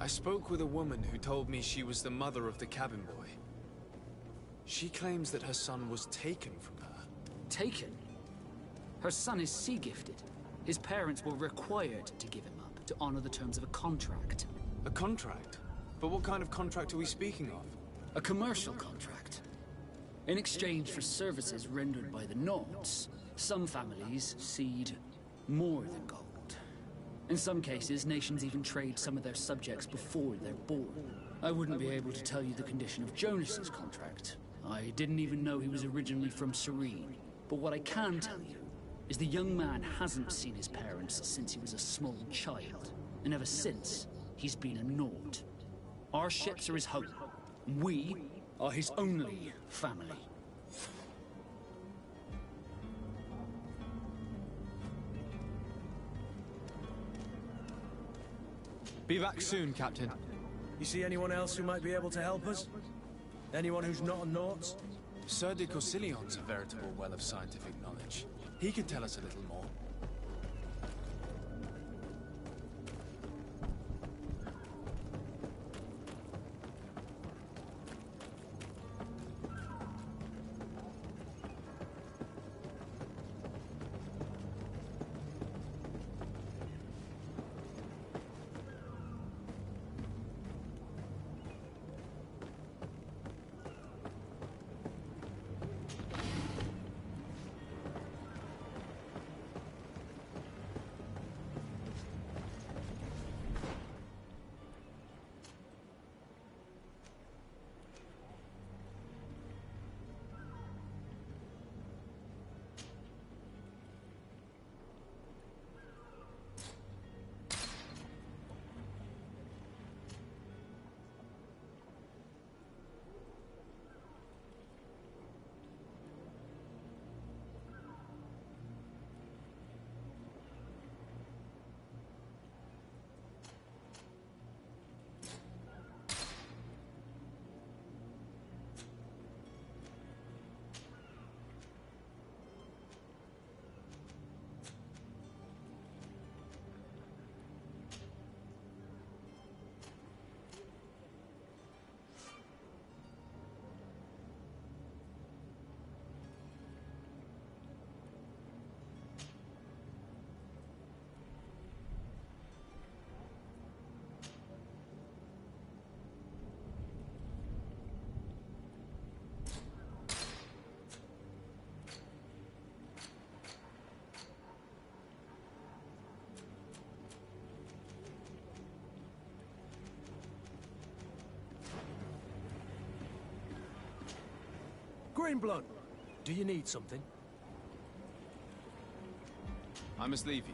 I spoke with a woman who told me she was the mother of the cabin boy. She claims that her son was taken from her. Taken? Her son is sea-gifted. His parents were required to give him up to honor the terms of a contract. A contract? But what kind of contract are we speaking of? A commercial contract. In exchange for services rendered by the Nauts, some families cede more than gold. In some cases, nations even trade some of their subjects before they're born. I wouldn't be able to tell you the condition of Jonas's contract. I didn't even know he was originally from Serene. But what I can tell you is the young man hasn't seen his parents since he was a small child. And ever since, he's been a Naut. Our ships are his home. We are his only family. Be back soon, Captain. You see anyone else who might be able to help us? Anyone who's not a Naut? Sir de Corsillion's a veritable well of scientific knowledge. He could tell us a little more. Greenblood, do you need something? I must leave you.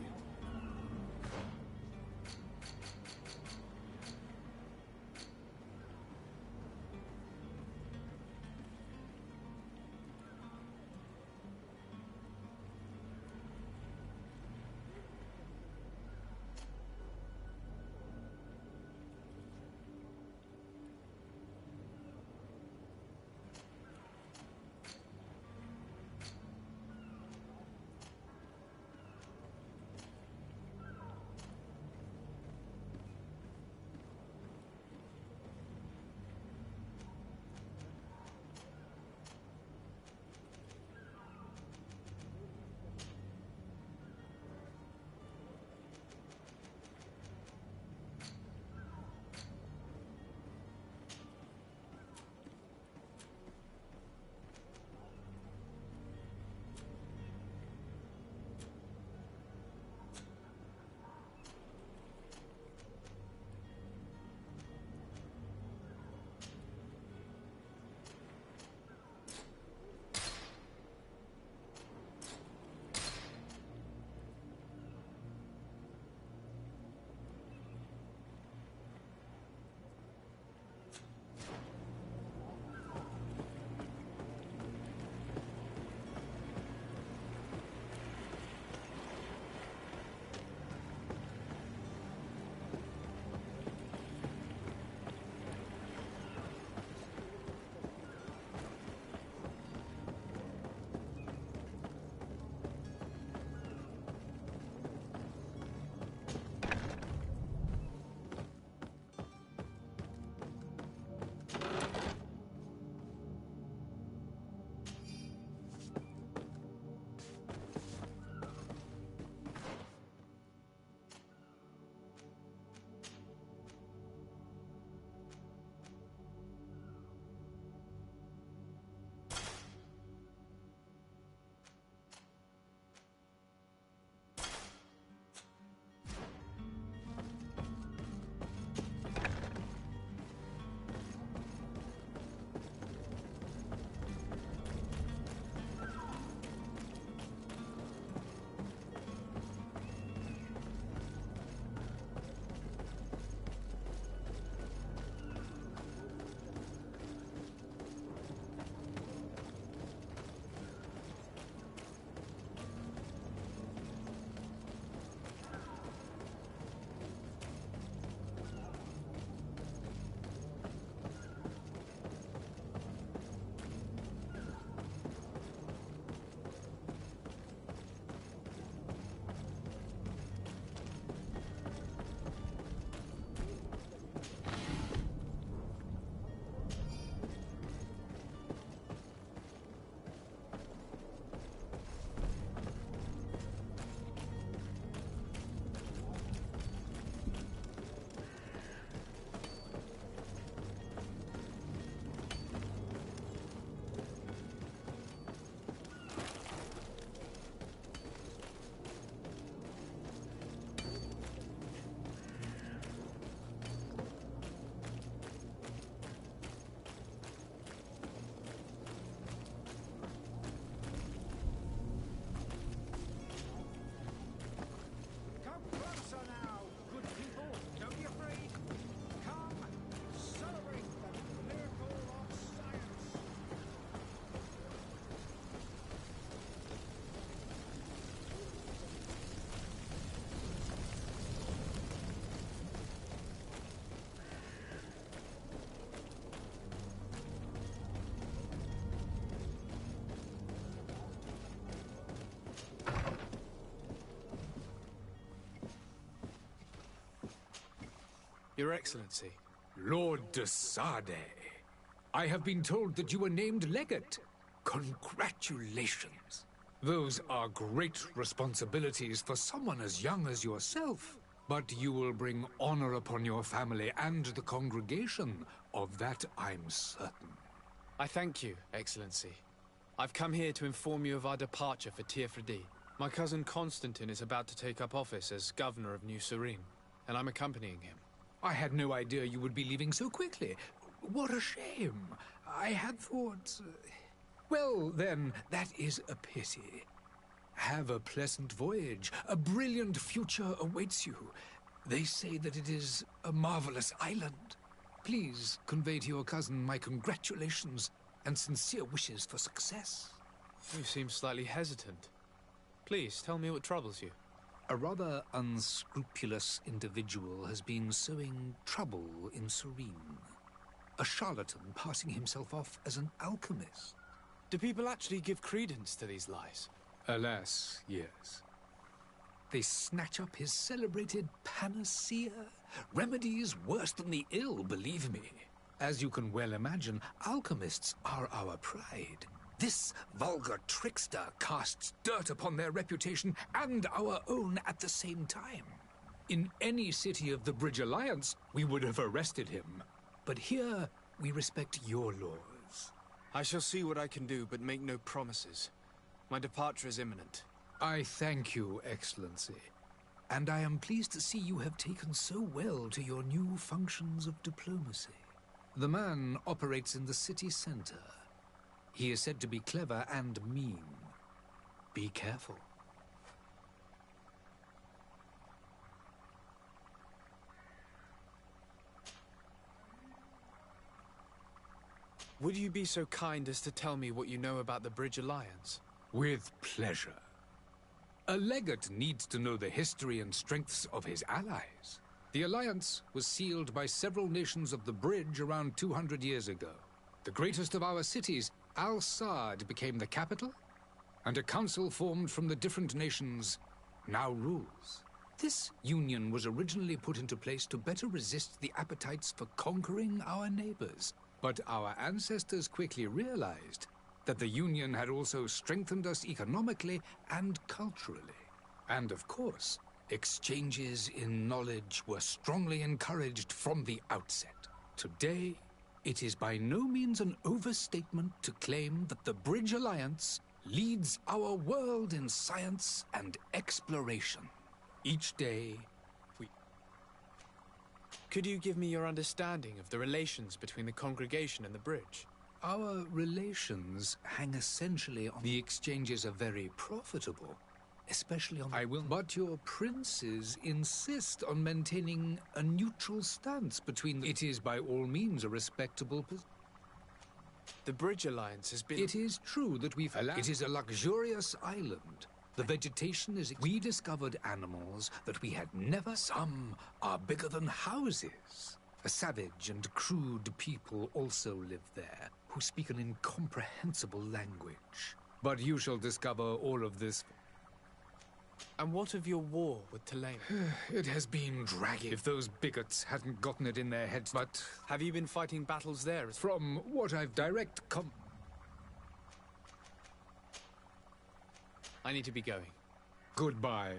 Your Excellency. Lord de Sade, I have been told that you were named legate. Congratulations. Those are great responsibilities for someone as young as yourself. But you will bring honor upon your family and the congregation. Of that, I'm certain. I thank you, Excellency. I've come here to inform you of our departure for Tirfredi. My cousin Constantine is about to take up office as governor of New Serene, and I'm accompanying him. I had no idea you would be leaving so quickly. What a shame. I had thought... Well, then, that is a pity. Have a pleasant voyage. A brilliant future awaits you. They say that it is a marvelous island. Please convey to your cousin my congratulations and sincere wishes for success. You seem slightly hesitant. Please, tell me what troubles you. A rather unscrupulous individual has been sowing trouble in Serene. A charlatan passing himself off as an alchemist. Do people actually give credence to these lies? Alas, yes. They snatch up his celebrated panacea. Remedies worse than the ill, believe me. As you can well imagine, alchemists are our pride. This vulgar trickster casts dirt upon their reputation and our own at the same time. In any city of the Bridge Alliance, we would have arrested him. But here, we respect your laws. I shall see what I can do, but make no promises. My departure is imminent. I thank you, Excellency. And I am pleased to see you have taken so well to your new functions of diplomacy. The man operates in the city center. He is said to be clever and mean. Be careful. Would you be so kind as to tell me what you know about the Bridge Alliance? With pleasure. A legate needs to know the history and strengths of his allies. The alliance was sealed by several nations of the Bridge around 200 years ago. The greatest of our cities, Al-Saad, became the capital, and a council formed from the different nations now rules. This union was originally put into place to better resist the appetites for conquering our neighbors. But our ancestors quickly realized that the Union had also strengthened us economically and culturally. And of course, exchanges in knowledge were strongly encouraged from the outset. Today, it is by no means an overstatement to claim that the Bridge Alliance leads our world in science and exploration. Each day, Could you give me your understanding of the relations between the congregation and the Bridge? our relations hang essentially on the exchanges are very profitable, especially on... But your princes insist on maintaining a neutral stance between the... It is by all means a respectable position. The Bridge Alliance has been... It is true that we've... It is a luxurious island. The vegetation is... We discovered animals that we had never... Some are bigger than houses. A savage and crude people also live there, who speak an incomprehensible language. But you shall discover all of this... And what of your war with Tulane? It has been dragging. If those bigots hadn't gotten it in their heads... But Have you been fighting battles there? from what I've I need to be going. Goodbye.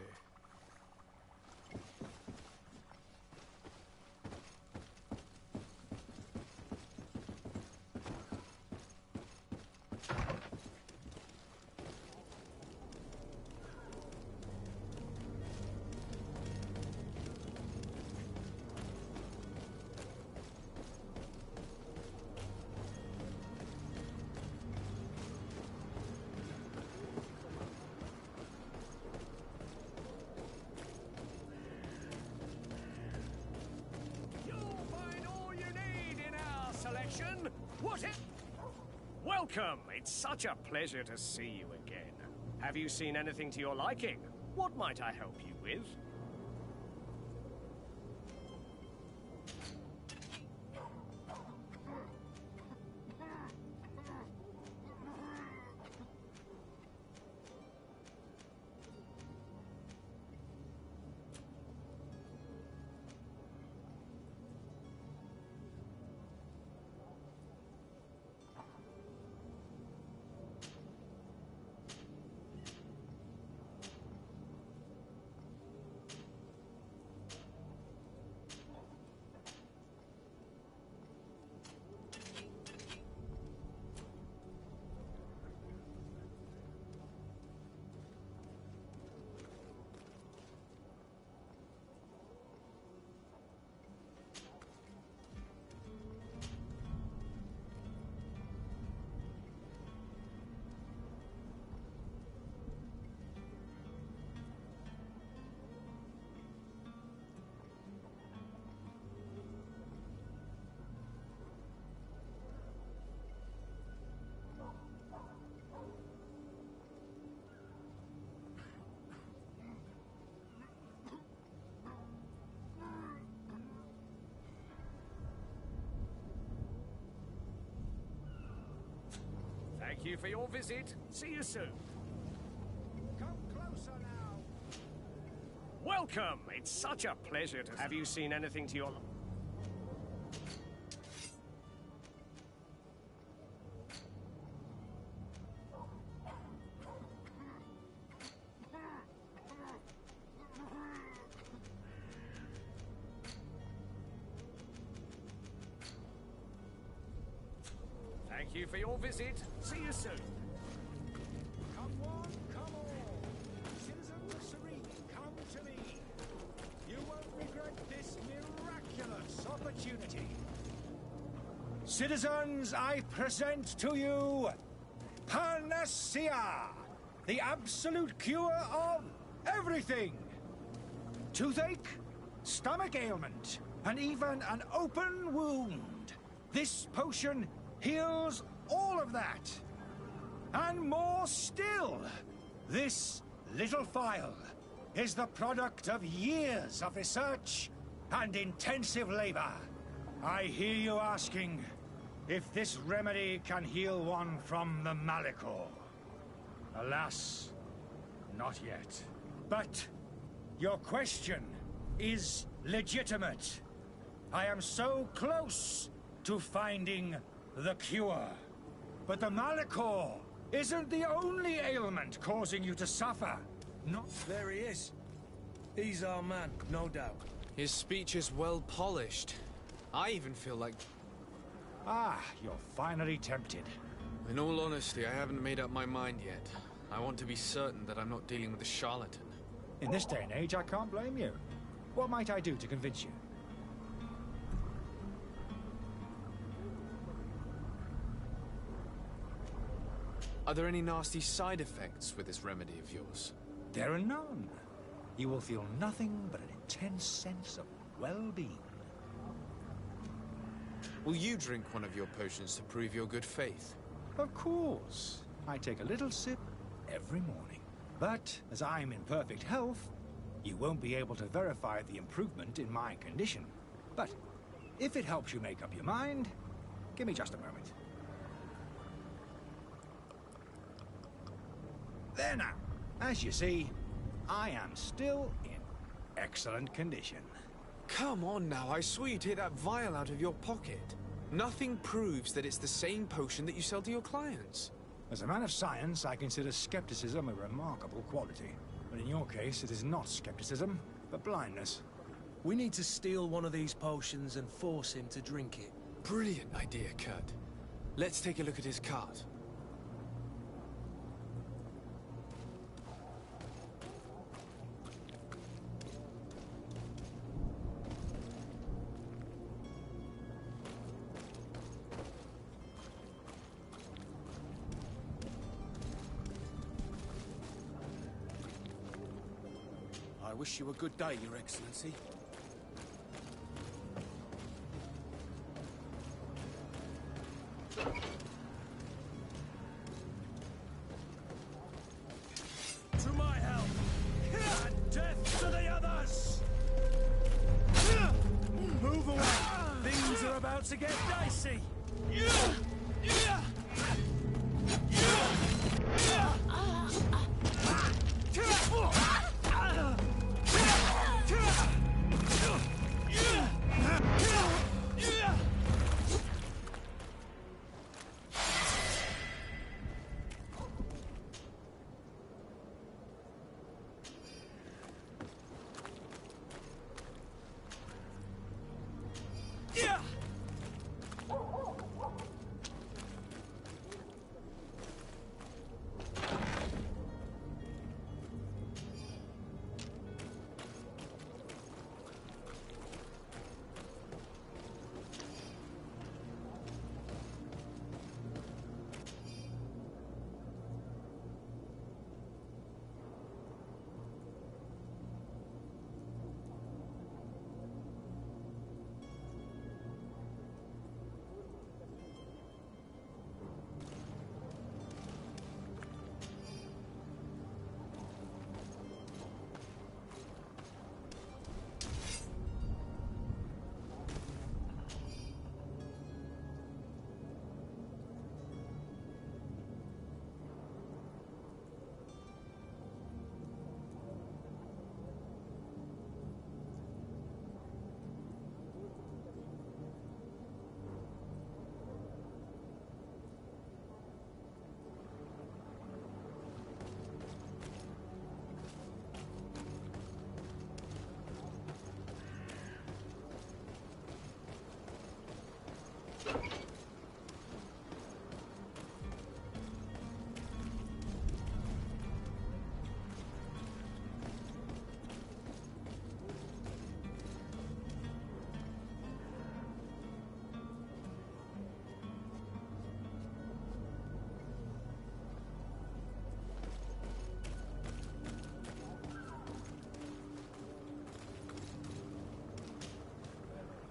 Welcome! It's such a pleasure to see you again. Have you seen anything to your liking? What might I help you with? Thank you for your visit. See you soon. Come closer now. Welcome! It's such a pleasure to... Have you seen anything to your... Thank you for your visit. See you soon. Come one, come all. Citizens of Serene, come to me. You won't regret this miraculous opportunity. Citizens, I present to you Panacea, the absolute cure of everything. Toothache, stomach ailment, and even an open wound. This potion heals all of that. And more still. This little phial is the product of years of research and intensive labor. I hear you asking if this remedy can heal one from the Malachor. Alas, not yet. But your question is legitimate. I am so close to finding the cure. But the Malachor isn't the only ailment causing you to suffer. Not... There he is. He's our man, no doubt. His speech is well polished. I even feel like... Ah, you're finally tempted. In all honesty, I haven't made up my mind yet. I want to be certain that I'm not dealing with a charlatan. In this day and age, I can't blame you. What might I do to convince you? Are there any nasty side effects with this remedy of yours? There are none. You will feel nothing but an intense sense of well-being. Will you drink one of your potions to prove your good faith? Of course. I take a little sip every morning. But as I'm in perfect health, you won't be able to verify the improvement in my condition. But if it helps you make up your mind, give me just a moment. There now. As you see, I am still in excellent condition. Come on now, I swore you'd take that vial out of your pocket. Nothing proves that it's the same potion that you sell to your clients. As a man of science, I consider skepticism a remarkable quality. But in your case, it is not skepticism, but blindness. We need to steal one of these potions and force him to drink it. Brilliant idea, Kurt. Let's take a look at his cart. I wish you a good day, Your Excellency. To my help! And death to the others! Move away! Things are about to get dicey!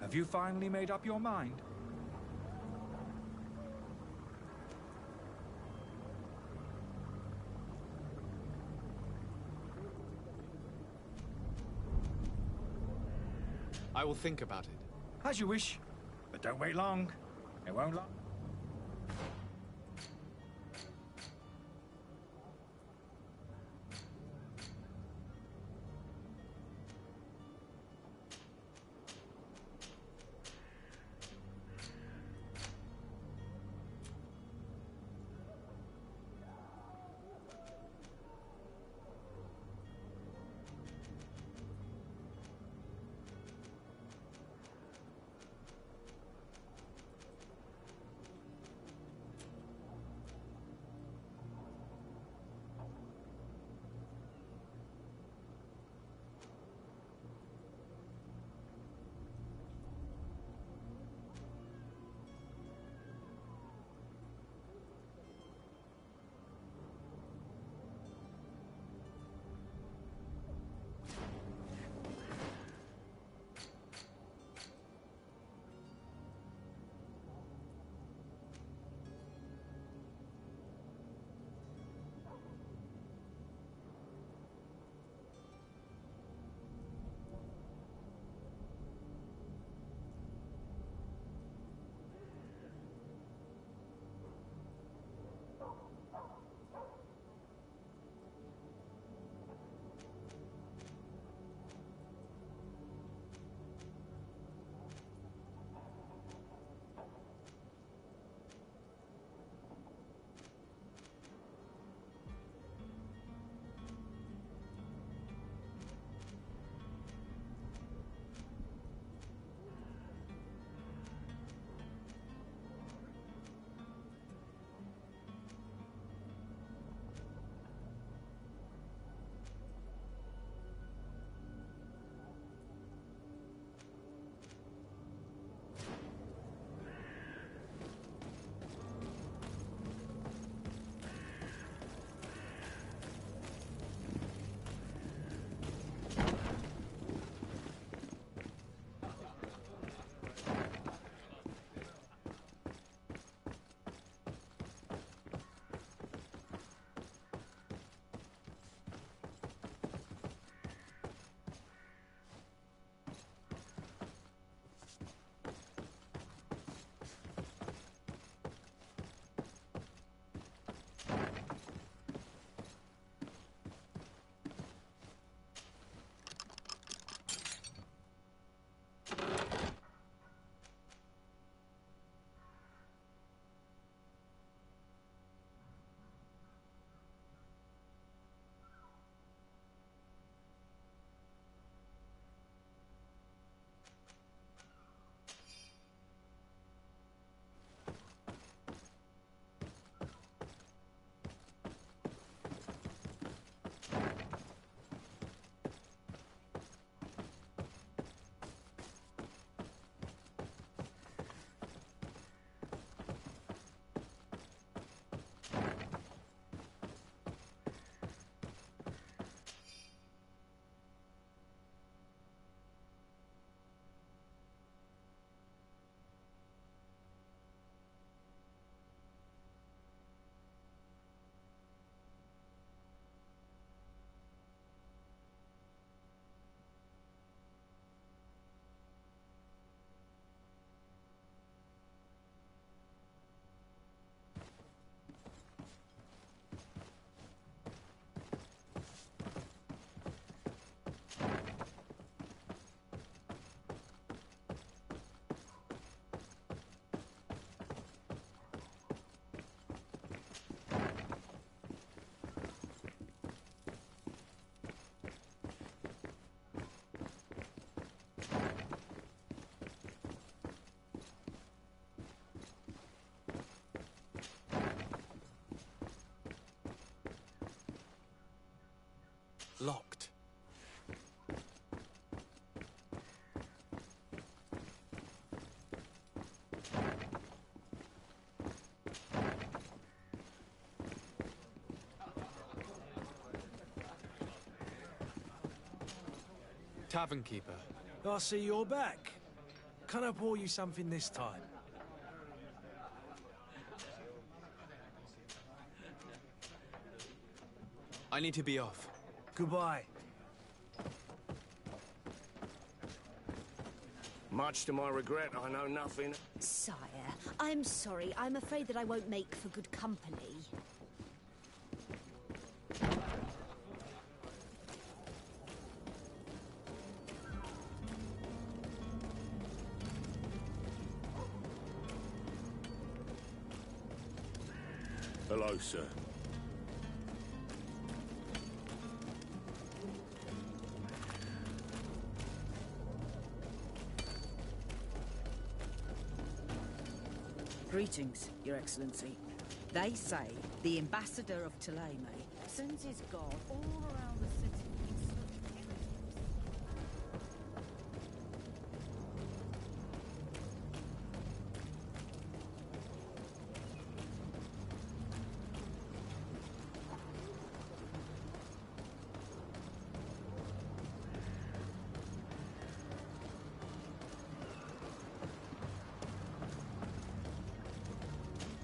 Have you finally made up your mind? I will think about it. As you wish, but don't wait long. It won't last. Locked. Tavern keeper. I see you're back. Can I pour you something this time? I need to be off. Goodbye. Much to my regret, I know nothing. Sire, I'm sorry. I'm afraid that I won't make for good company. Hello, sir. Greetings, Your Excellency. They say the ambassador of Thélème sends his guard all around the city.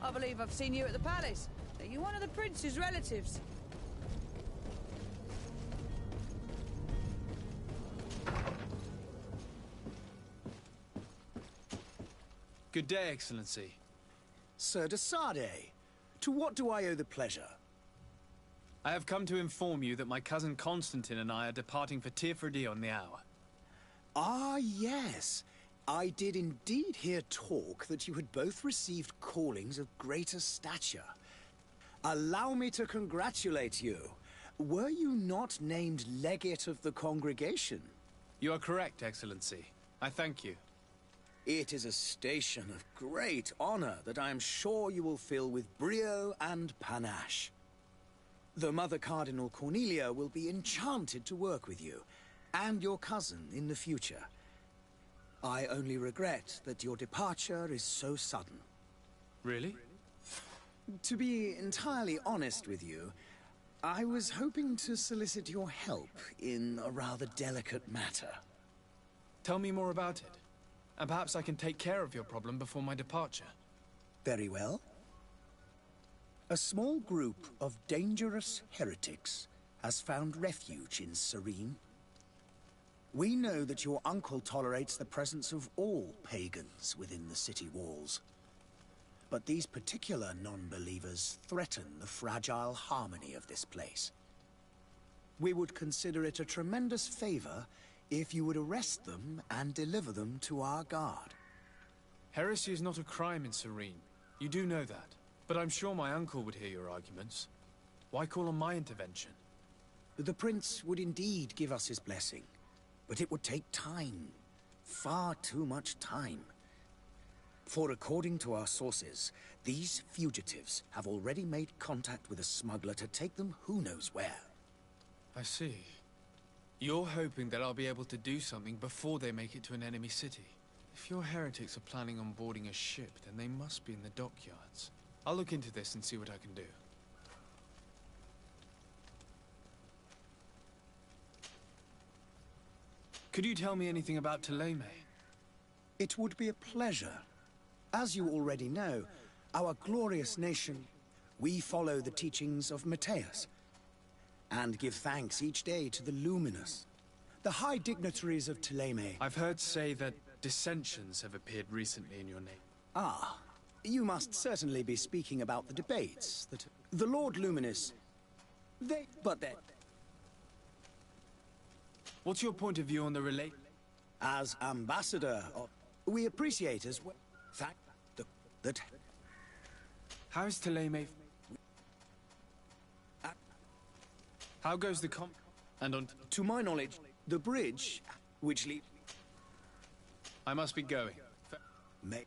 I believe I've seen you at the palace. Are you one of the prince's relatives? Good day, Excellency. Sir de Sardet, to what do I owe the pleasure? I have come to inform you that my cousin Constantine and I are departing for Tiefredi on the hour. Ah, yes. I did indeed hear talk that you had both received callings of greater stature. Allow me to congratulate you. Were you not named legate of the congregation? You are correct, Excellency. I thank you. It is a station of great honor that I am sure you will fill with brio and panache. The Mother Cardinal Cornelia will be enchanted to work with you, and your cousin in the future. I only regret that your departure is so sudden. Really? To be entirely honest with you, I was hoping to solicit your help in a rather delicate matter. Tell me more about it, and perhaps I can take care of your problem before my departure. Very well. A small group of dangerous heretics has found refuge in Serene. We know that your uncle tolerates the presence of all pagans within the city walls. But these particular non-believers threaten the fragile harmony of this place. We would consider it a tremendous favor if you would arrest them and deliver them to our guard. Heresy is not a crime in Serene. You do know that. But I'm sure my uncle would hear your arguments. Why call on my intervention? The prince would indeed give us his blessing. But it would take time. Far too much time. For according to our sources, these fugitives have already made contact with a smuggler to take them who knows where. I see. You're hoping that I'll be able to do something before they make it to an enemy city. If your heretics are planning on boarding a ship, then they must be in the dockyards. I'll look into this and see what I can do. Could you tell me anything about Thélème? It would be a pleasure. As you already know, our glorious nation, we follow the teachings of Matthias, and give thanks each day to the Luminous, the high dignitaries of Thélème. I've heard say that dissensions have appeared recently in your name. Ah, you must certainly be speaking about the debates that the Lord Luminous, but that... What's your point of view on the relate? As ambassador, we appreciate as well fact that How is Thélème? How goes the and on? To my knowledge, the bridge which leads... I must be going. May...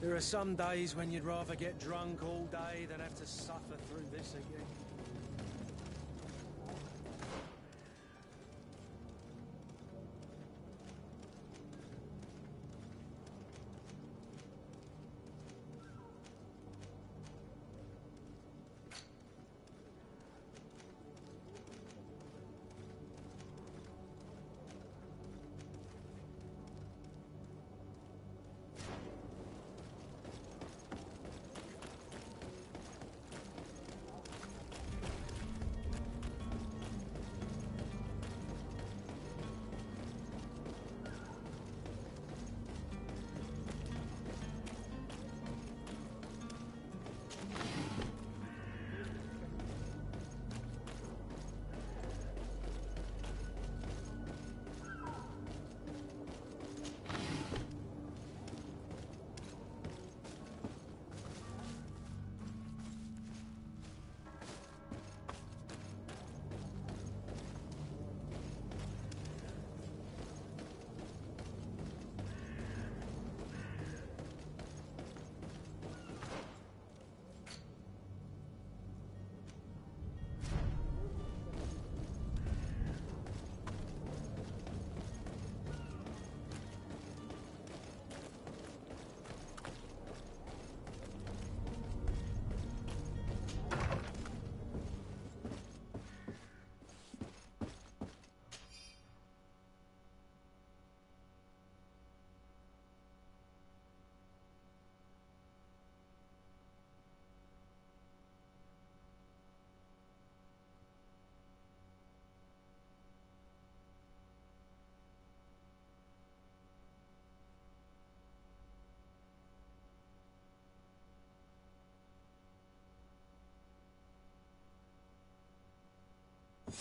There are some days when you'd rather get drunk all day than have to suffer through this again.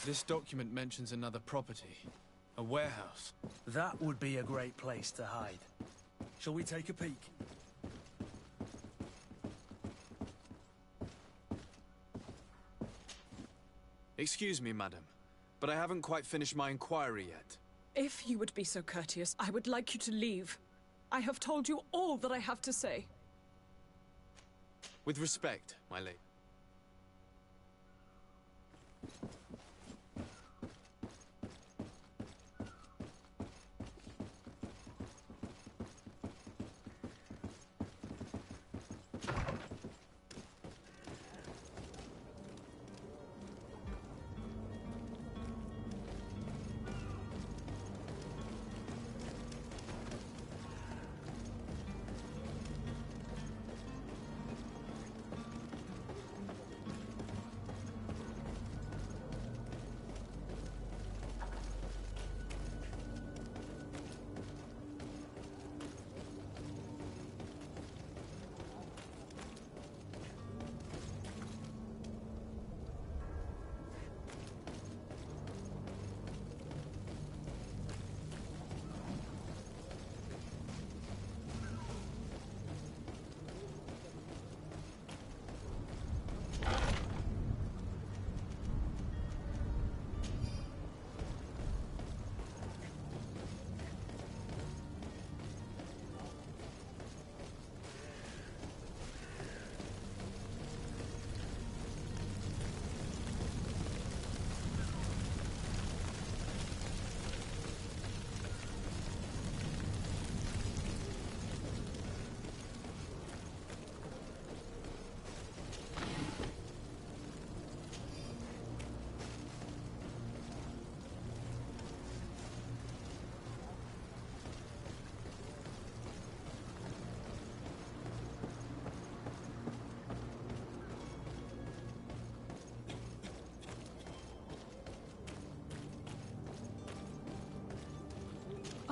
This document mentions another property. A warehouse. That would be a great place to hide. Shall we take a peek? Excuse me, madam, but I haven't quite finished my inquiry yet. If you would be so courteous, I would like you to leave. I have told you all that I have to say. With respect, my lady.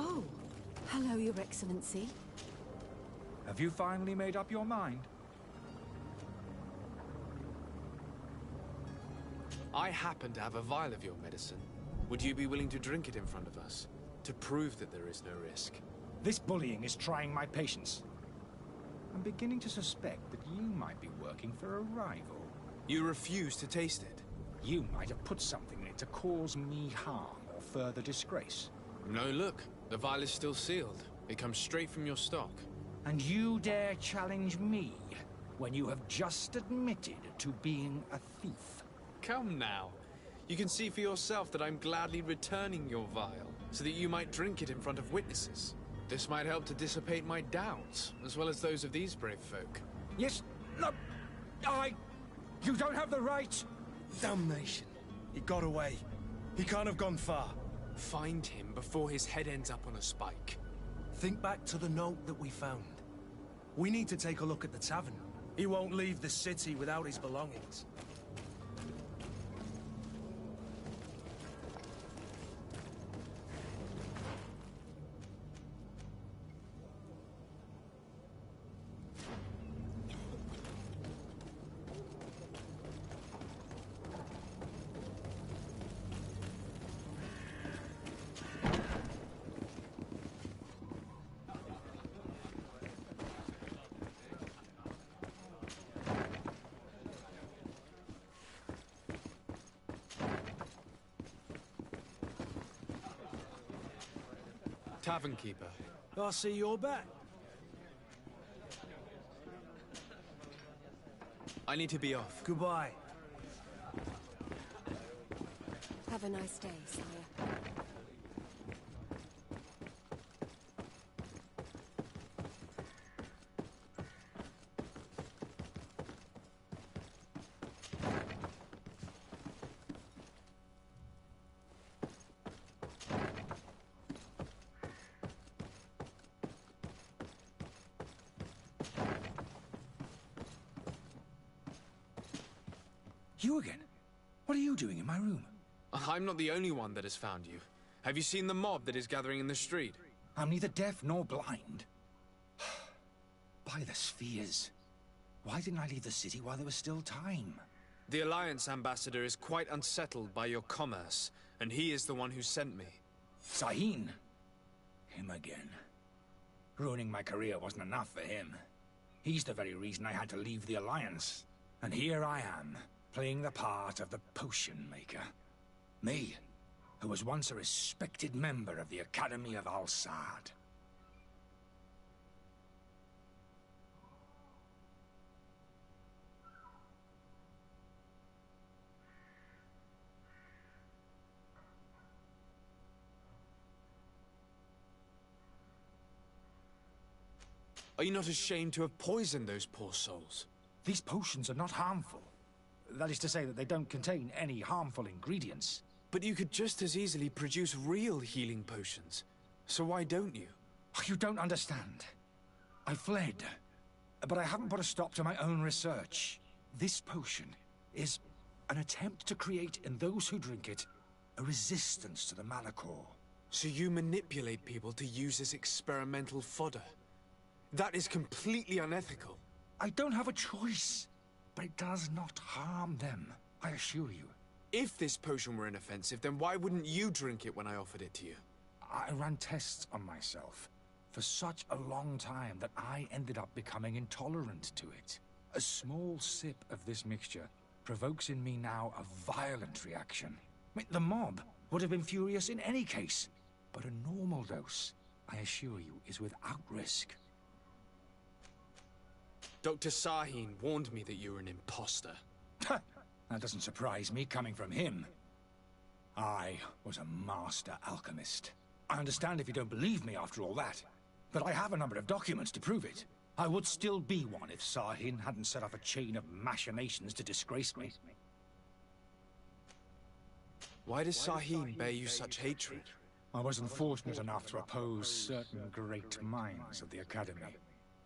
Oh, hello, Your Excellency. Have you finally made up your mind? I happen to have a vial of your medicine. Would you be willing to drink it in front of us? To prove that there is no risk? This bullying is trying my patience. I'm beginning to suspect that you might be working for a rival. You refuse to taste it? You might have put something in it to cause me harm or further disgrace. No, look. The vial is still sealed. It comes straight from your stock. And you dare challenge me when you have just admitted to being a thief? Come now. You can see for yourself that I'm gladly returning your vial, so that you might drink it in front of witnesses. This might help to dissipate my doubts, as well as those of these brave folk. Yes, no, you don't have the right. Damnation. He got away. He can't have gone far. Find him before his head ends up on a spike. Think back to the note that we found. We need to take a look at the tavern. He won't leave the city without his belongings. Tavern keeper. I see you're back. I need to be off. Goodbye. Have a nice day, sire. You again? What are you doing in my room? I'm not the only one that has found you. Have you seen the mob that is gathering in the street? I'm neither deaf nor blind. By the spheres. Why didn't I leave the city while there was still time? The Alliance ambassador is quite unsettled by your commerce, and he is the one who sent me. Sahin? Him again. Ruining my career wasn't enough for him. He's the very reason I had to leave the Alliance. And here I am, playing the part of the potion maker. Me, who was once a respected member of the Academy of Al-Saad. Are you not ashamed to have poisoned those poor souls? These potions are not harmful. That is to say that they don't contain any harmful ingredients. But you could just as easily produce real healing potions. So why don't you? You don't understand. I fled, but I haven't put a stop to my own research. This potion is an attempt to create in those who drink it a resistance to the Malachor. So you manipulate people to use as experimental fodder? That is completely unethical. I don't have a choice, but it does not harm them, I assure you. If this potion were inoffensive, then why wouldn't you drink it when I offered it to you? I ran tests on myself for such a long time that I ended up becoming intolerant to it. A small sip of this mixture provokes in me now a violent reaction. The mob would have been furious in any case, but a normal dose, I assure you, is without risk. Dr. Sahin warned me that you were an imposter. That doesn't surprise me, coming from him. I was a master alchemist. I understand if you don't believe me after all that, but I have a number of documents to prove it. I would still be one if Sahin hadn't set up a chain of machinations to disgrace me. Why does Sahin bear you such hatred? I was unfortunate enough to oppose certain great minds of the Academy,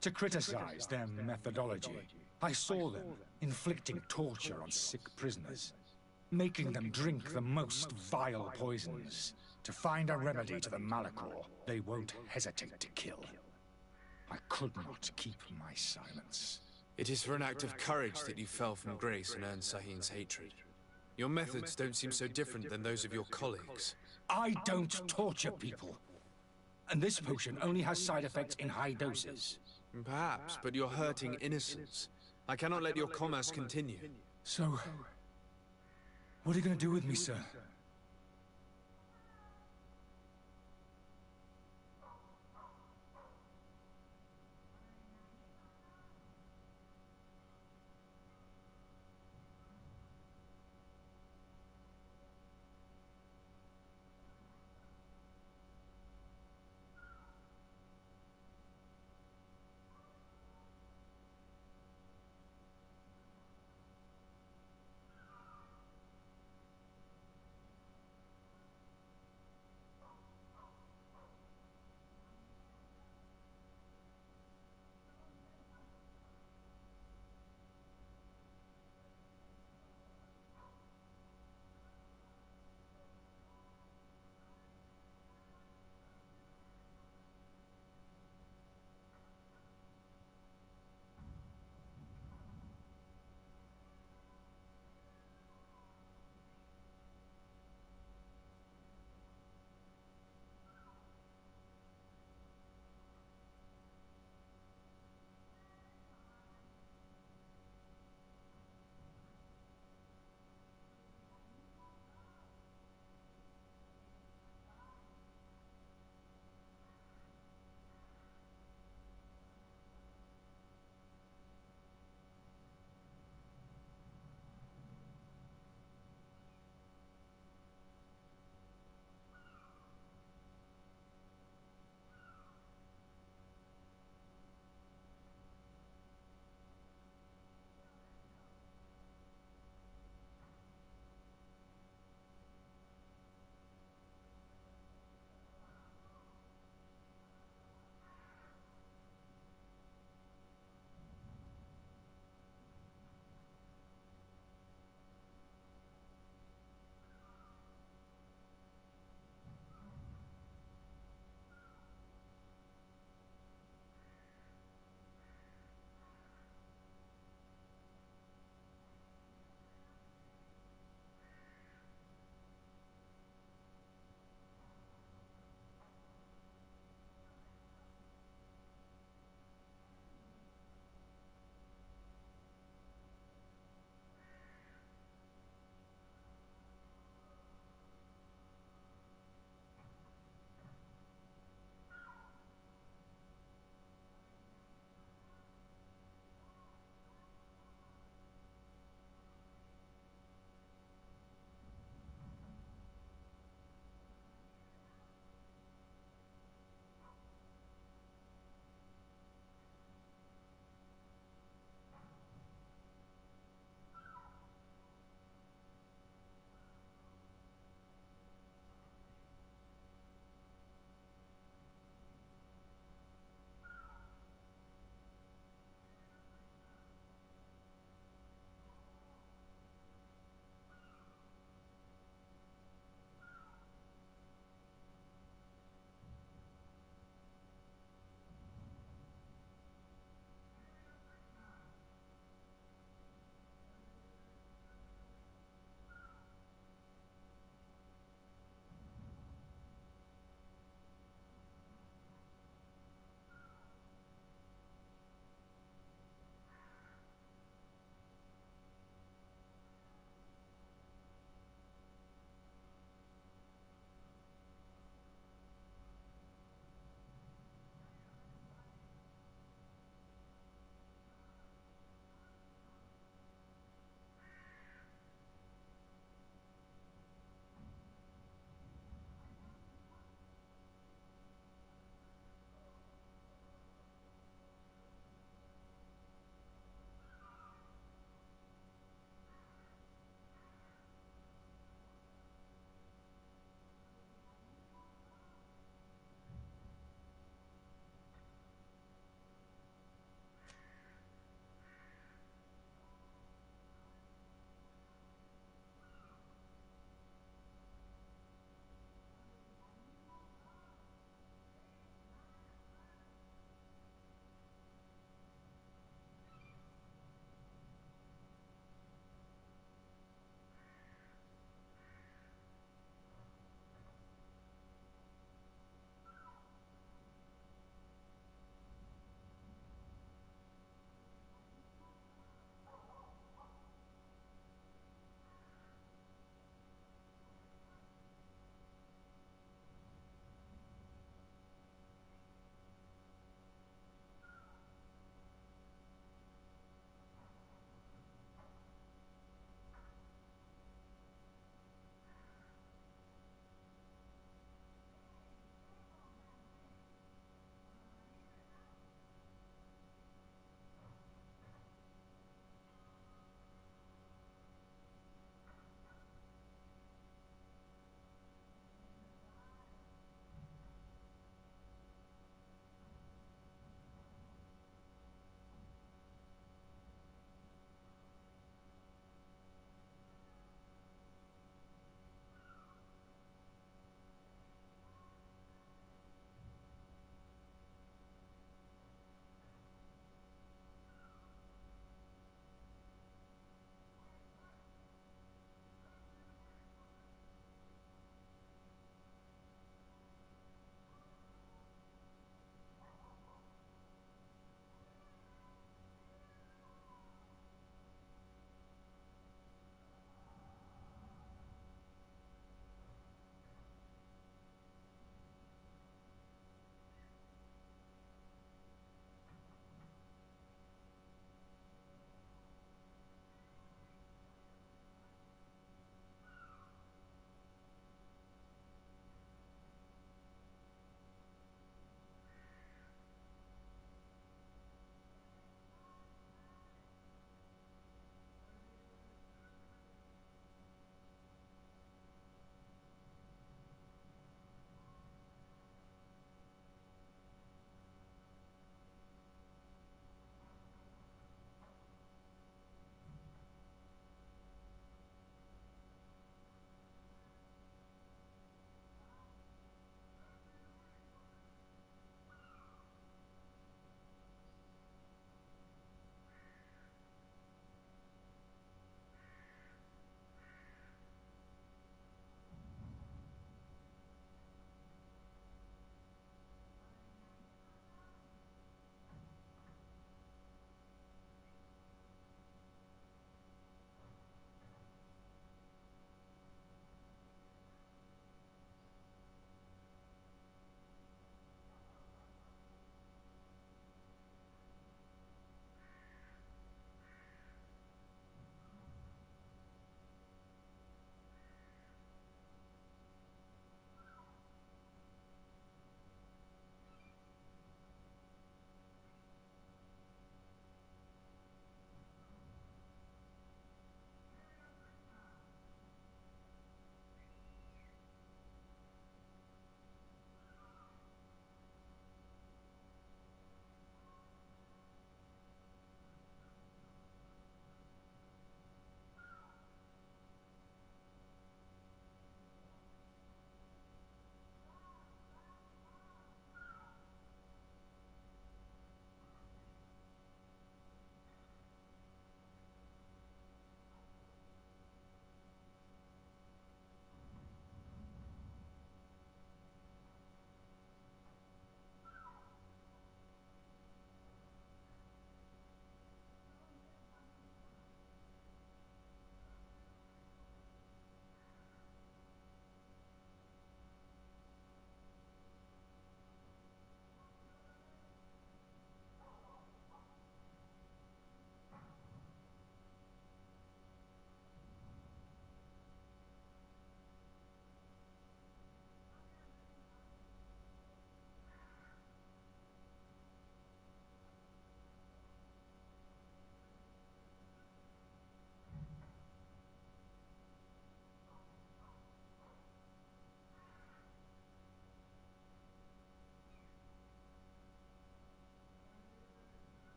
to criticize their methodology. I saw them inflicting torture on sick prisoners, making them drink the most vile poisons to find a remedy to the Malachor they won't hesitate to kill. I could not keep my silence. It is for an act of courage that you fell from grace and earned Sahin's hatred. Your methods don't seem so different than those of your colleagues. I don't torture people. And this potion only has side effects in high doses. Perhaps, but you're hurting innocents. I cannot let your commerce continue. So, what are you going to do with me, sir?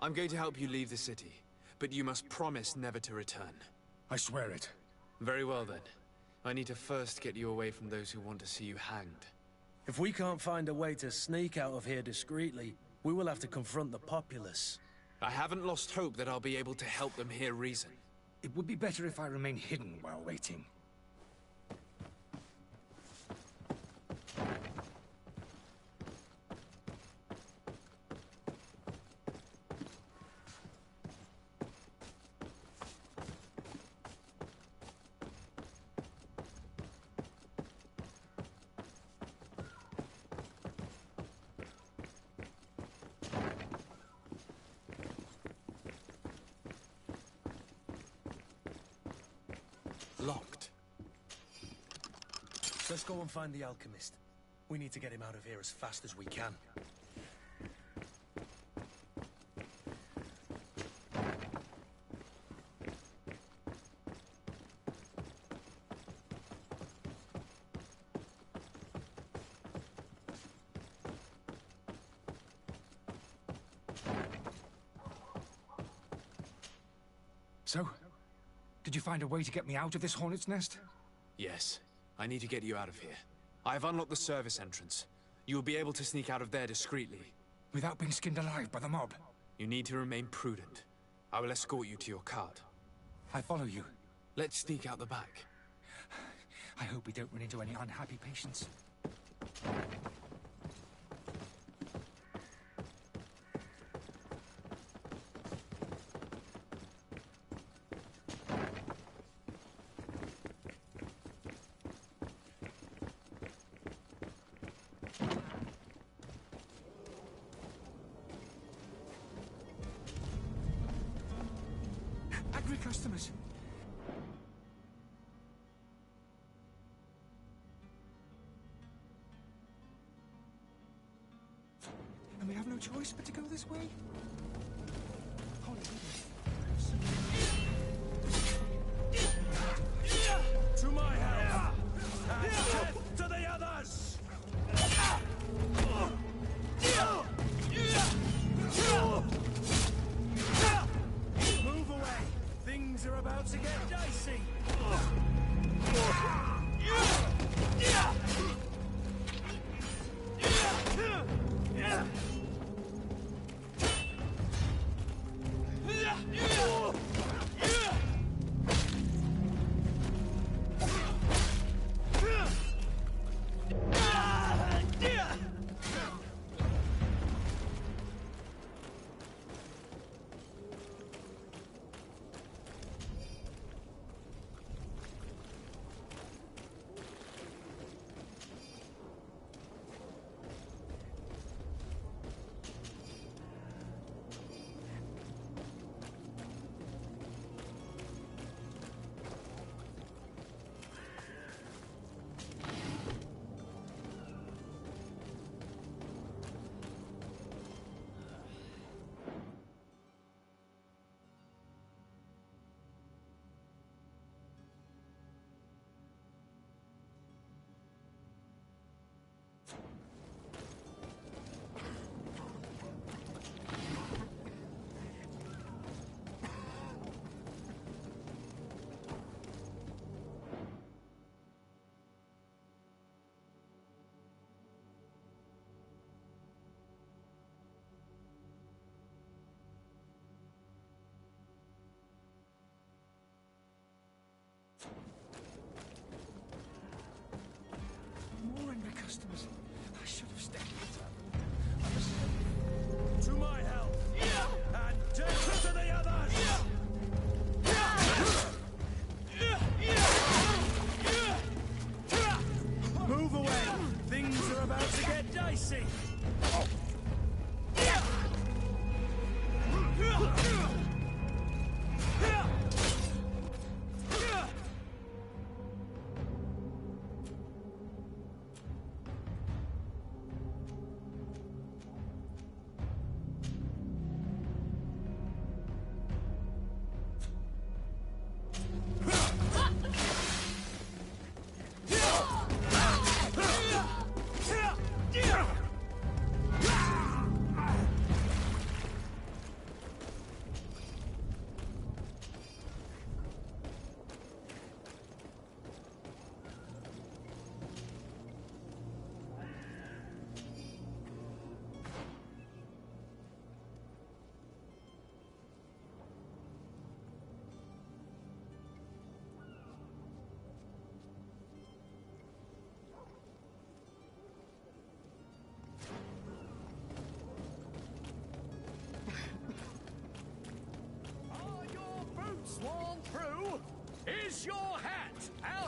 I'm going to help you leave the city, but you must promise never to return. I swear it. Very well, then. I need to first get you away from those who want to see you hanged. If we can't find a way to sneak out of here discreetly, we will have to confront the populace. I haven't lost hope that I'll be able to help them hear reason. It would be better if I remain hidden while waiting. Locked. Let's go and find the alchemist. We need to get him out of here as fast as we can. So, did you find a way to get me out of this hornet's nest? Yes. I need to get you out of here. I have unlocked the service entrance. You will be able to sneak out of there discreetly. Without being skinned alive by the mob? You need to remain prudent. I will escort you to your cart. I follow you. Let's sneak out the back. I hope we don't run into any unhappy patients. Angry customers. And we have no choice but to go this way? Holy goodness. To my house! And death to the others! Move away! Things are about to get dicey!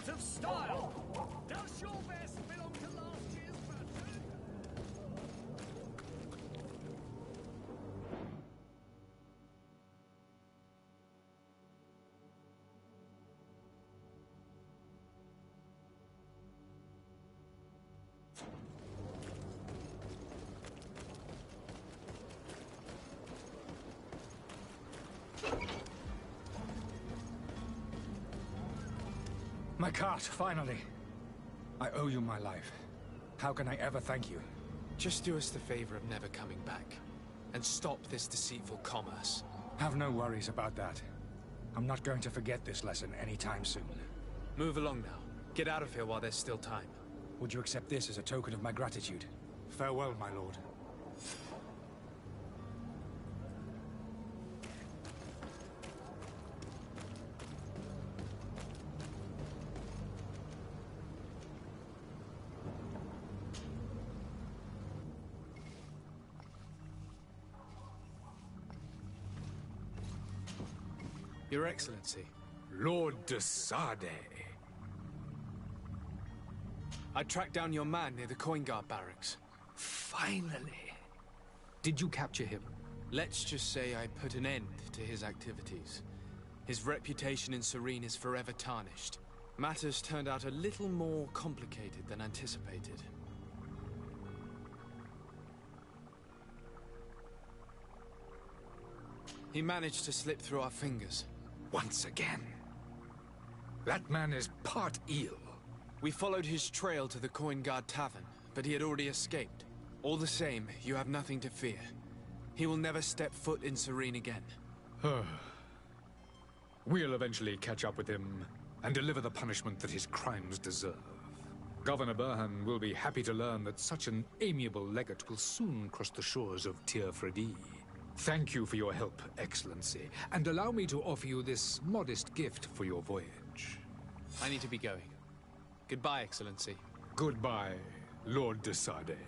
out of style! Does your vest belong to last year's pattern? My cart, finally. I owe you my life. How can I ever thank you? Just do us the favor of never coming back. And stop this deceitful commerce. Have no worries about that. I'm not going to forget this lesson anytime soon. Move along now. Get out of here while there's still time. Would you accept this as a token of my gratitude? Farewell, my lord. Your Excellency. Lord de Sade. I tracked down your man near the Coin Guard barracks. Finally. Did you capture him? Let's just say I put an end to his activities. His reputation in Serene is forever tarnished. Matters turned out a little more complicated than anticipated. He managed to slip through our fingers. Once again. That man is part eel. We followed his trail to the Coin Guard Tavern, but he had already escaped. All the same, you have nothing to fear. He will never step foot in Serene again. We'll eventually catch up with him and deliver the punishment that his crimes deserve. Governor Burhan will be happy to learn that such an amiable legate will soon cross the shores of Tir Fredi. Thank you for your help, Excellency, and allow me to offer you this modest gift for your voyage. I need to be going. Goodbye, Excellency. Goodbye, Lord de Sade.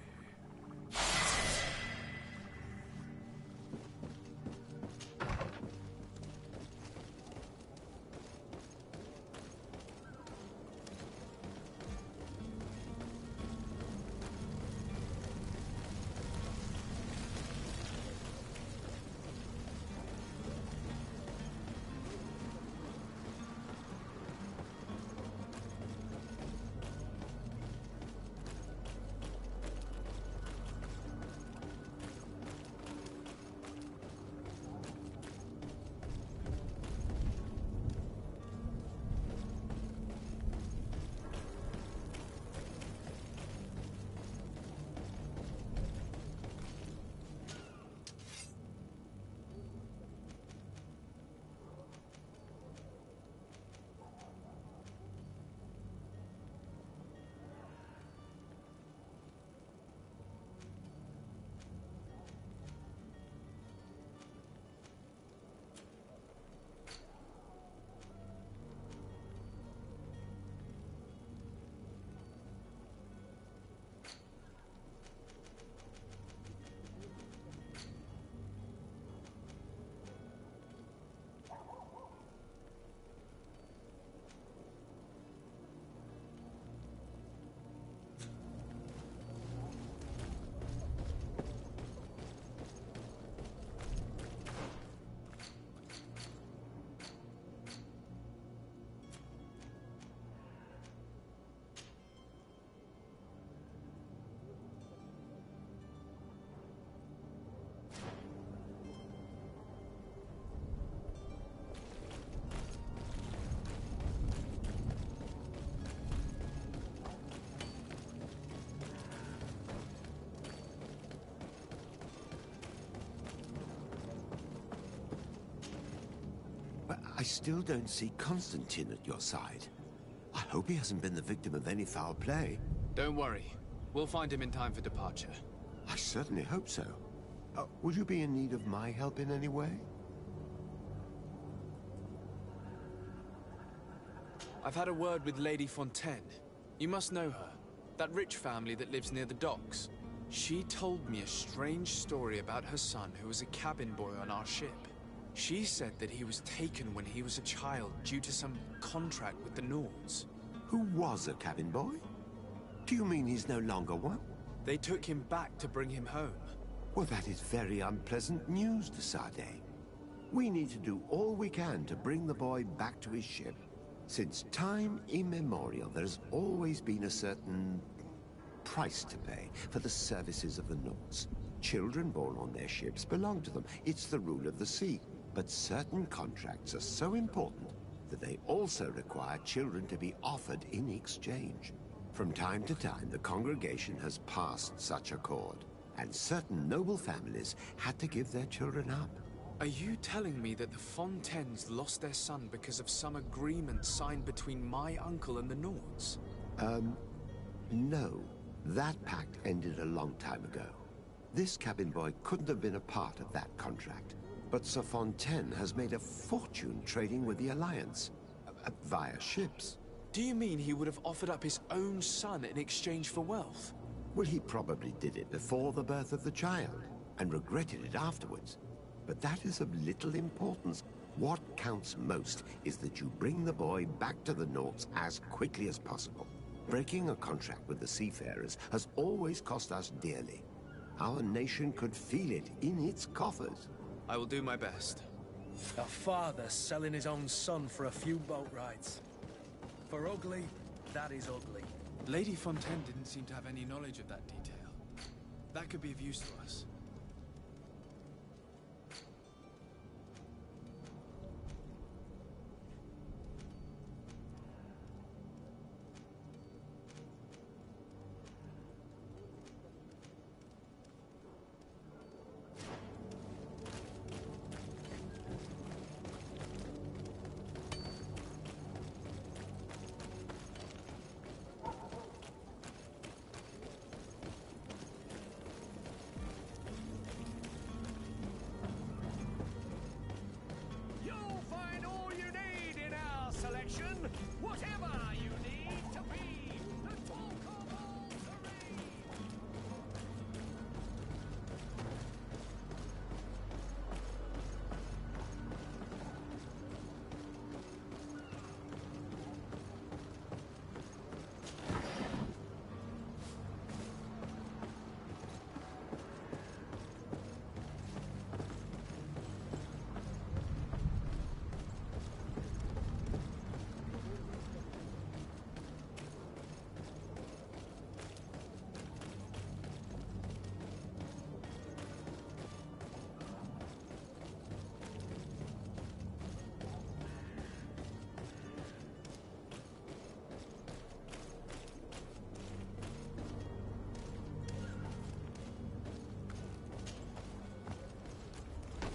But I still don't see Constantine at your side. I hope he hasn't been the victim of any foul play. Don't worry. We'll find him in time for departure. I certainly hope so. Would you be in need of my help in any way? I've had a word with Lady Fontaine. You must know her. That rich family that lives near the docks. She told me a strange story about her son who was a cabin boy on our ship. She said that he was taken when he was a child due to some contract with the Nords. Who was a cabin boy? Do you mean he's no longer one? They took him back to bring him home. Well, that is very unpleasant news, de Sade. We need to do all we can to bring the boy back to his ship. Since time immemorial, there has always been a certain price to pay for the services of the Nauts. Children born on their ships belong to them. It's the rule of the sea. But certain contracts are so important that they also require children to be offered in exchange. From time to time, the congregation has passed such accord, and certain noble families had to give their children up. Are you telling me that the Fontaines lost their son because of some agreement signed between my uncle and the Nauts? No. That pact ended a long time ago. This cabin boy couldn't have been a part of that contract. But Sir Fontaine has made a fortune trading with the Alliance, via ships. Do you mean he would have offered up his own son in exchange for wealth? Well, he probably did it before the birth of the child, and regretted it afterwards. But that is of little importance. What counts most is that you bring the boy back to the Nauts as quickly as possible. Breaking a contract with the seafarers has always cost us dearly. Our nation could feel it in its coffers. I will do my best. A father selling his own son for a few boat rides. For ugly, that is ugly. Lady Fontaine didn't seem to have any knowledge of that detail. That could be of use to us. Whatever you need to be the talk of all Serene.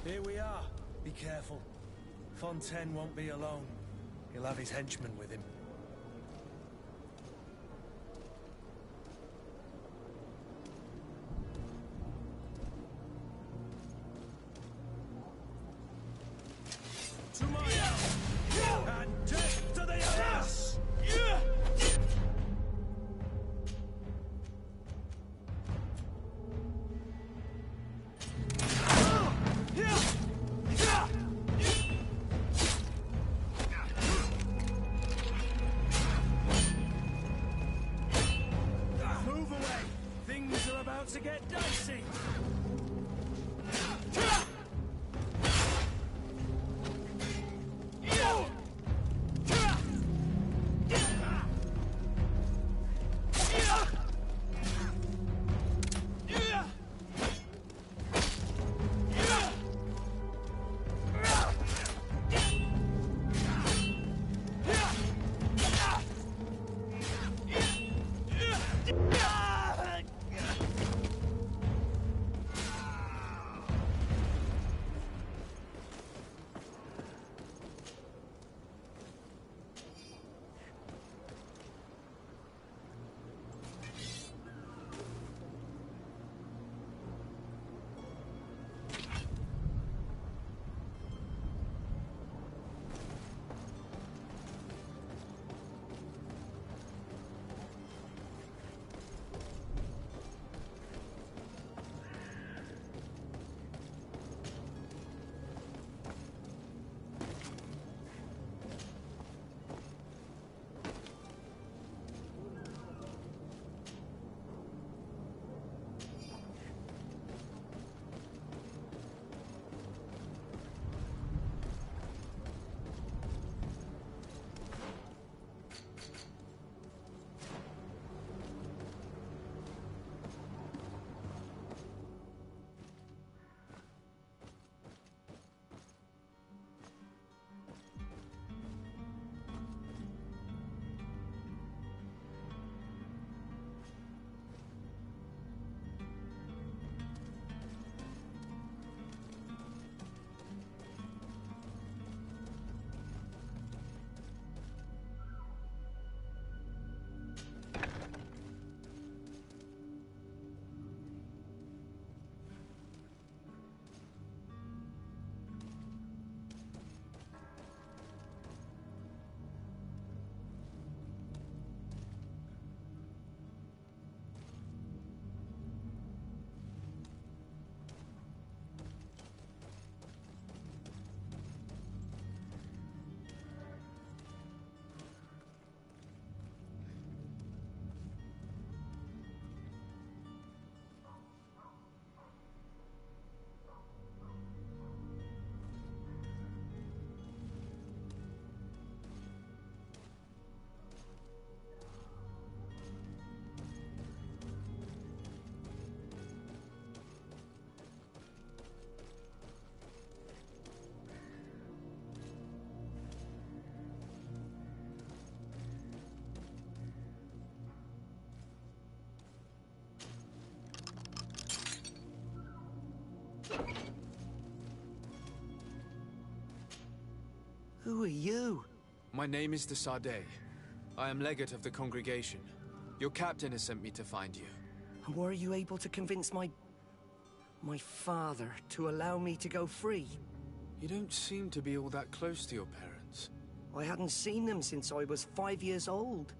Here we are. Be careful. Fontaine won't be alone. He'll have his henchmen with him. To my help! And death to the Alliance! Move away! Things are about to get dicey! Who are you? My name is de Sade. I am legate of the congregation. Your captain has sent me to find you. And were you able to convince my father to allow me to go free? You don't seem to be all that close to your parents. I hadn't seen them since I was 5 years old.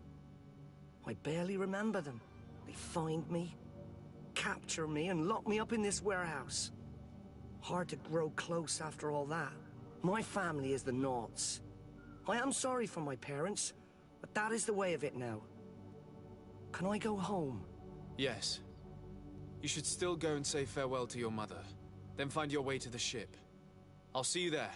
I barely remember them. They find me, capture me, and lock me up in this warehouse. Hard to grow close after all that. My family is the Naughts. I am sorry for my parents, but that is the way of it now. Can I go home? Yes. You should still go and say farewell to your mother. Then find your way to the ship. I'll see you there.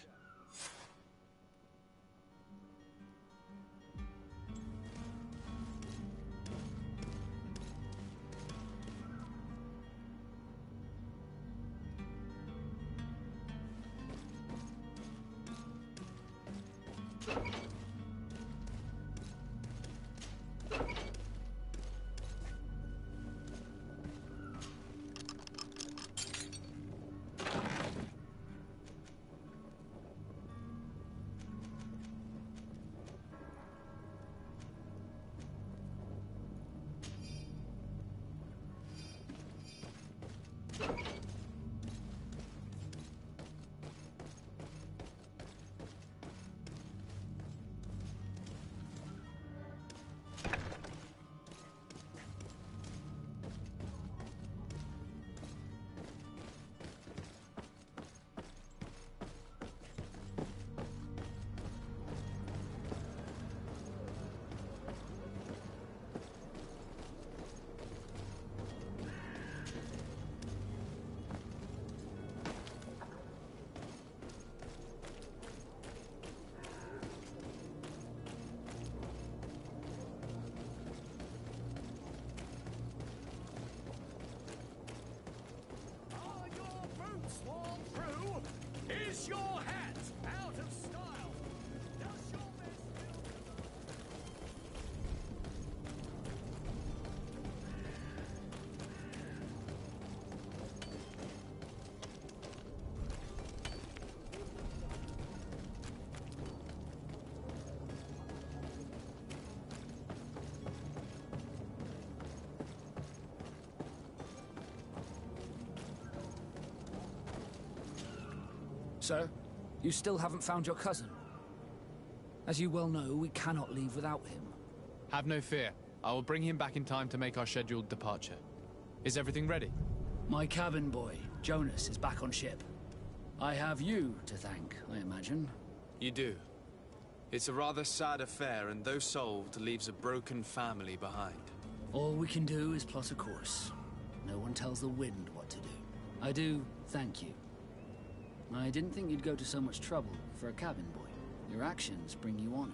Is your hat out of style? Does your mess Sir, you still haven't found your cousin. As you well know, we cannot leave without him. Have no fear. I will bring him back in time to make our scheduled departure. Is everything ready? My cabin boy, Jonas, is back on ship. I have you to thank, I imagine. You do. It's a rather sad affair, and though solved, leaves a broken family behind. All we can do is plot a course. No one tells the wind what to do. I do thank you. I didn't think you'd go to so much trouble for a cabin boy. Your actions bring you honor.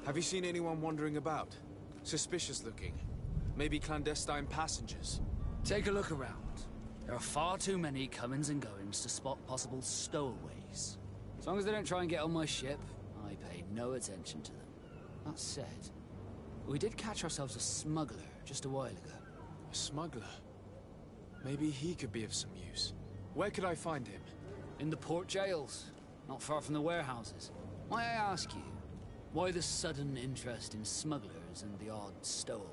Have you seen anyone wandering about? Suspicious looking. Maybe clandestine passengers? Take a look around. There are far too many comings and goings to spot possible stowaways. As long as they don't try and get on my ship, I pay no attention to them. That said, we did catch ourselves a smuggler just a while ago. A smuggler? Maybe he could be of some use. Where could I find him? In the port jails, not far from the warehouses. May I ask you, why the sudden interest in smugglers and the odd stowaway?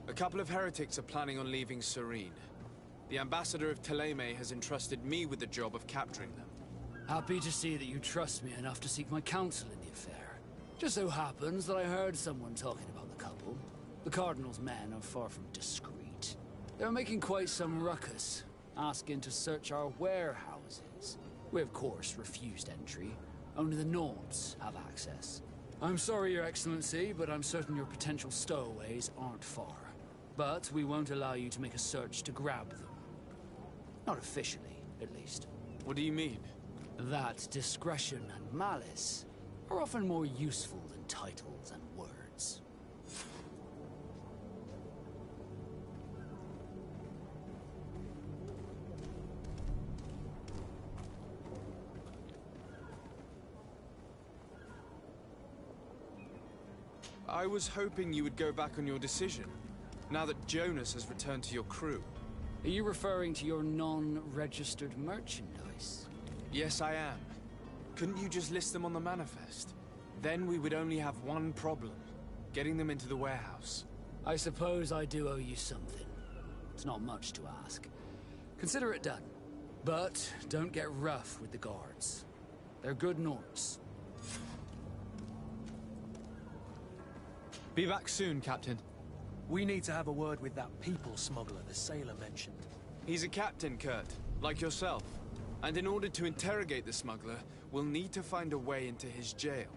A couple of heretics are planning on leaving Serene. The ambassador of Thélème has entrusted me with the job of capturing them. Happy to see that you trust me enough to seek my counsel in the affair. Just so happens that I heard someone talking about the couple. The Cardinal's men are far from discreet. They're making quite some ruckus, asking to search our warehouses. We, of course, refused entry. Only the Naughts have access. I'm sorry, Your Excellency, but I'm certain your potential stowaways aren't far. But we won't allow you to make a search to grab them. Not officially, at least. What do you mean? That discretion and malice are often more useful than titles and words. I was hoping you would go back on your decision, now that Jonas has returned to your crew. Are you referring to your non-registered merchandise? Yes, I am. Couldn't you just list them on the manifest? Then we would only have one problem, getting them into the warehouse. I suppose I do owe you something. It's not much to ask. Consider it done. But don't get rough with the guards. They're good Norts. Be back soon, Captain. We need to have a word with that people smuggler the sailor mentioned. He's a captain, Kurt, like yourself. And in order to interrogate the smuggler, we'll need to find a way into his jail.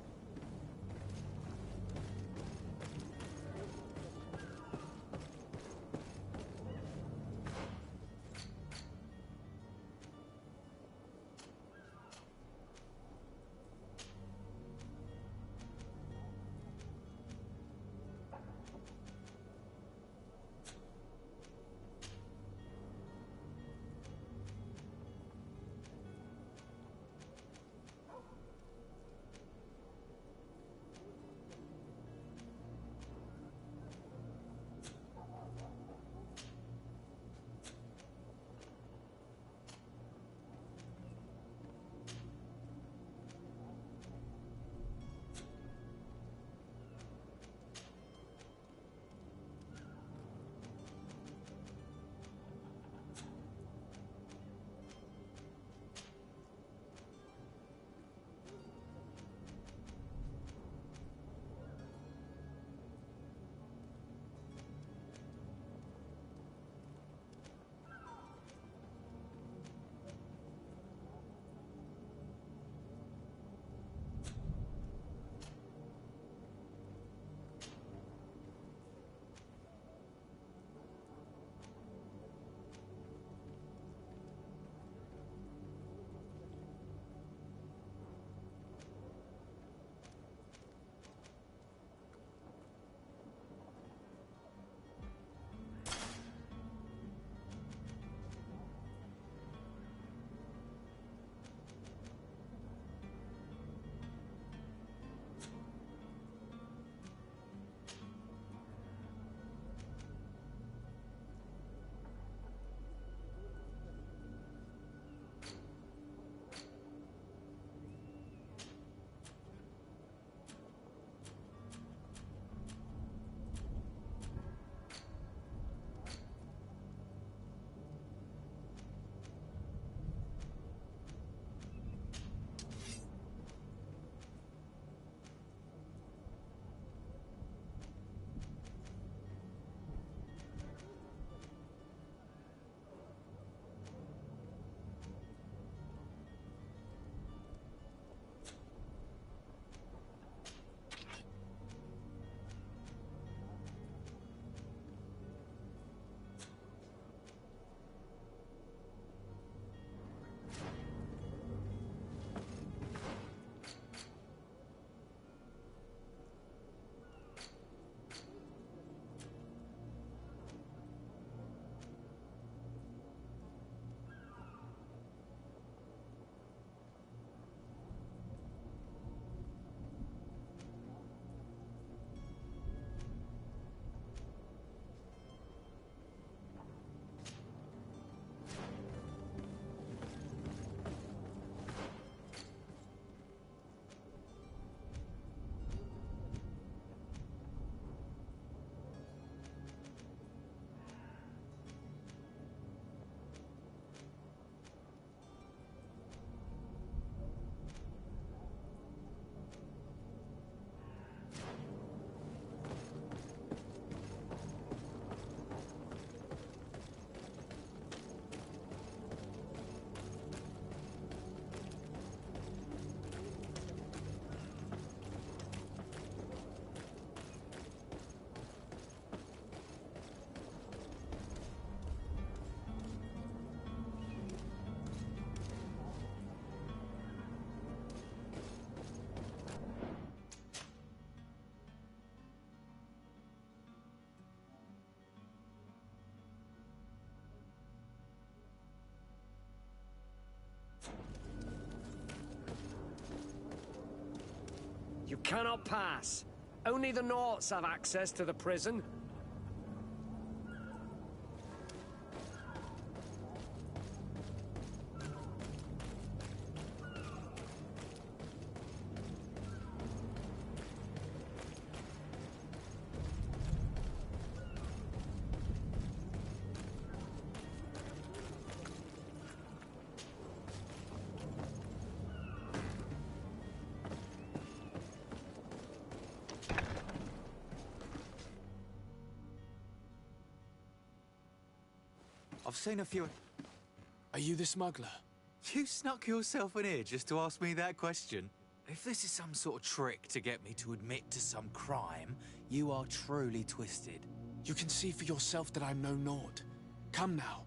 cannot pass. Only the Norts have access to the prison. I've seen a few... Are you the smuggler? You snuck yourself in here just to ask me that question? If this is some sort of trick to get me to admit to some crime, you are truly twisted. You can see for yourself that I'm no Nort. Come now.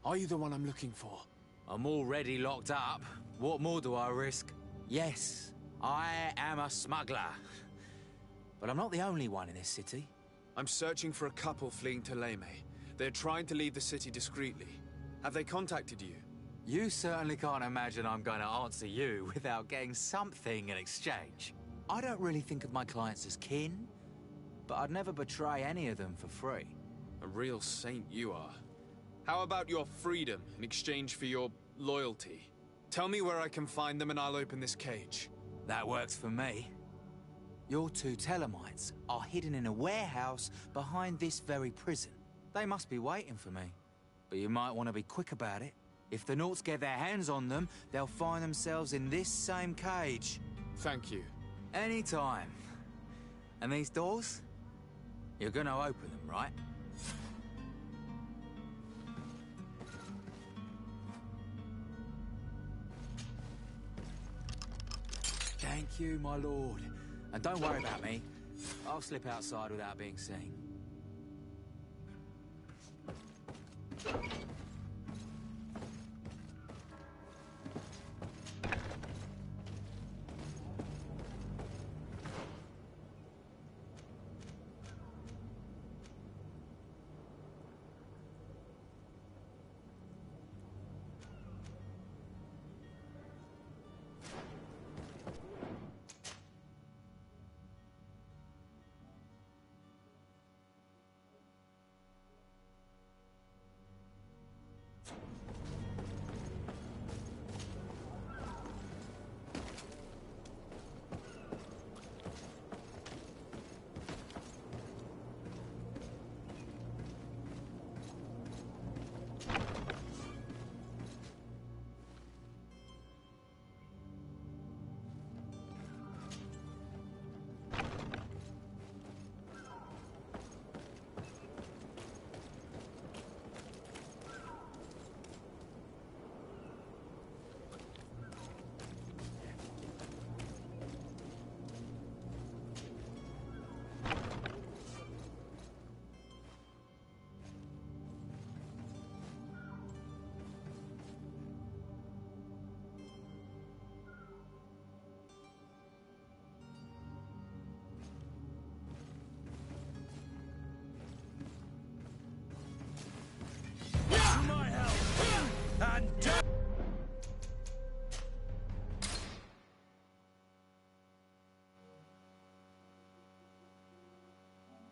Are you the one I'm looking for? I'm already locked up. What more do I risk? Yes, I am a smuggler. But I'm not the only one in this city. I'm searching for a couple fleeing to Leme. They're trying to leave the city discreetly. Have they contacted you? You certainly can't imagine I'm going to answer you without getting something in exchange. I don't really think of my clients as kin, but I'd never betray any of them for free. A real saint you are. How about your freedom in exchange for your loyalty? Tell me where I can find them and I'll open this cage. That works for me. Your two Telemites are hidden in a warehouse behind this very prison. They must be waiting for me. But you might want to be quick about it. If the Norts get their hands on them, they'll find themselves in this same cage. Thank you. Anytime. And these doors? You're gonna open them, right? Thank you, my lord. And don't worry about me. I'll slip outside without being seen.